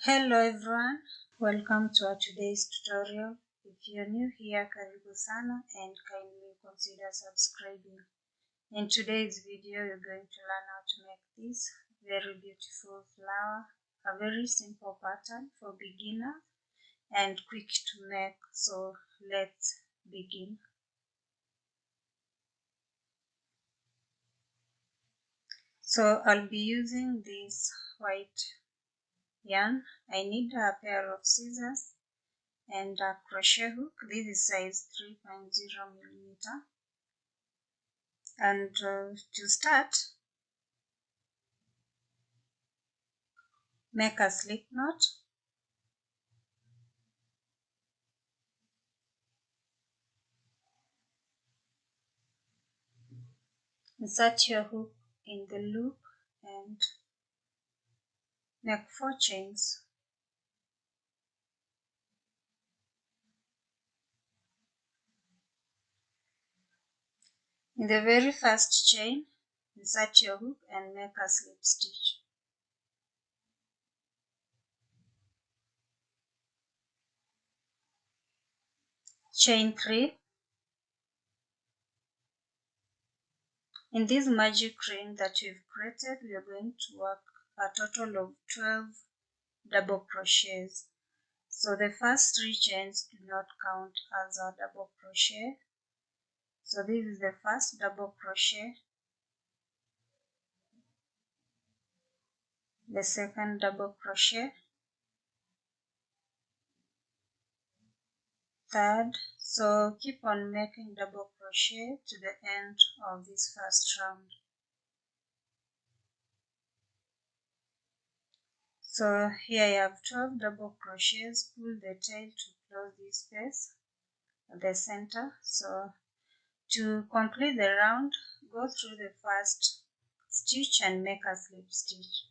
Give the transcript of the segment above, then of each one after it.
Hello everyone, welcome to our today's tutorial. If you're new here, karibu sana and kindly consider subscribing. In today's video, you're going to learn how to make this very beautiful flower, a very simple pattern for beginners and quick to make. So let's begin. So I'll be using this white yarn. I need a pair of scissors and a crochet hook. This is size 3.0 millimeter. And to start, make a slip knot. Insert your hook in the loop and make 4 chains. In the very first chain, insert your hook and make a slip stitch. Chain 3. In this magic ring that we've created, we are going to work a total of 12 double crochets. So the first 3 chains do not count as a double crochet. So this is the first double crochet, the second double crochet, third. So keep on making double crochet to the end of this first round. So here I have 12 double crochets. Pull the tail to close this space at the center. So to complete the round, go through the first stitch and make a slip stitch.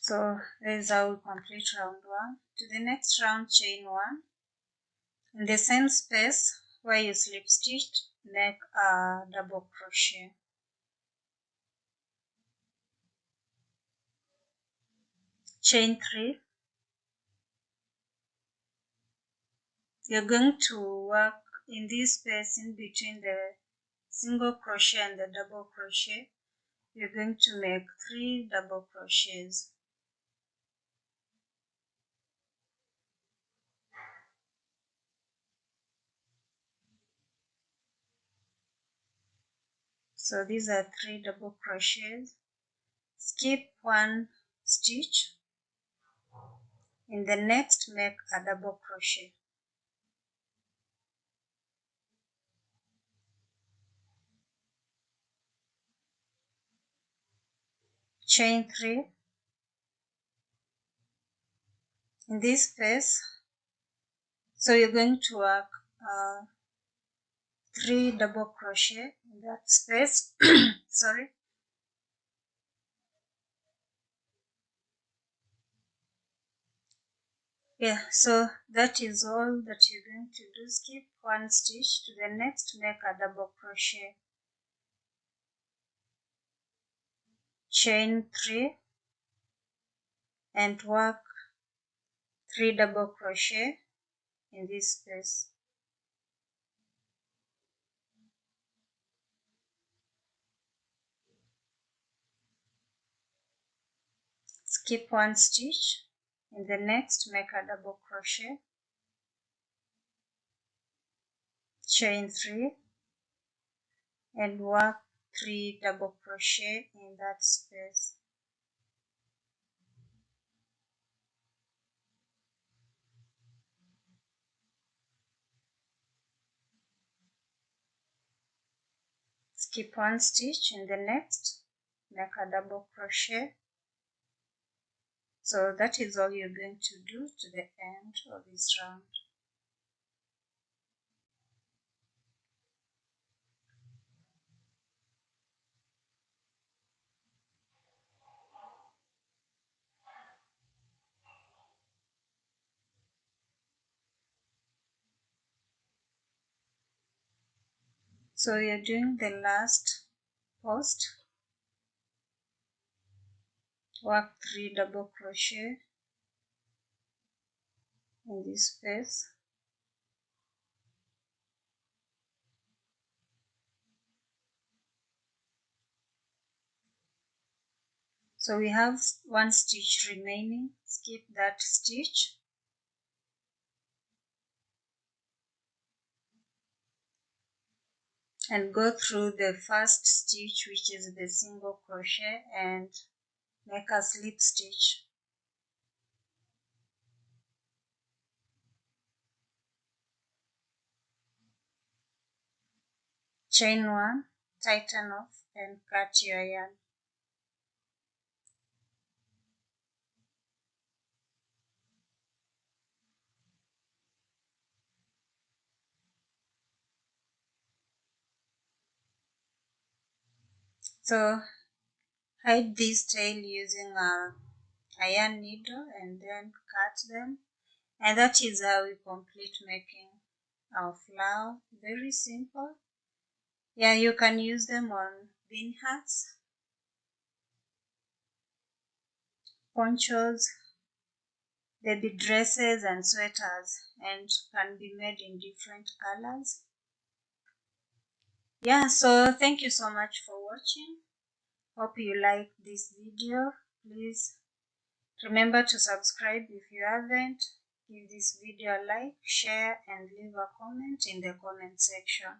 So this is how we complete round 1. To the next round, chain 1. In the same space where you slip stitched, make a double crochet. Chain 3. You're going to work in this space in between the single crochet and the double crochet. You're going to make 3 double crochets. So these are 3 double crochets. Skip 1 stitch. In the next, make a double crochet. Chain 3. In this space, so you're going to work 3 double crochet in that space. Sorry. Yeah, so that is all that you're going to do. Skip 1 stitch. To the next, make a double crochet. Chain 3 and work 3 double crochet in this space. Skip 1 stitch. In the next, make a double crochet. Chain 3 and work 3 double crochet in that space. Skip 1 stitch. In the next, make a double crochet. So that is all you're going to do to the end of this round. So we are doing the last post. Work 3 double crochet in this space. So we have 1 stitch remaining. Skip that stitch and go through the first stitch, which is the single crochet, and make a slip stitch. Chain 1, tighten off and cut your yarn. So hide this tail using a yarn needle and then cut them, and that is how we complete making our flower. Very simple. Yeah, you can use them on bean hats, ponchos, baby dresses and sweaters, and can be made in different colors. Yeah, so thank you so much for watching. Hope you like this video. Please remember to subscribe if you haven't. Give this video a like, share, and leave a comment in the comment section.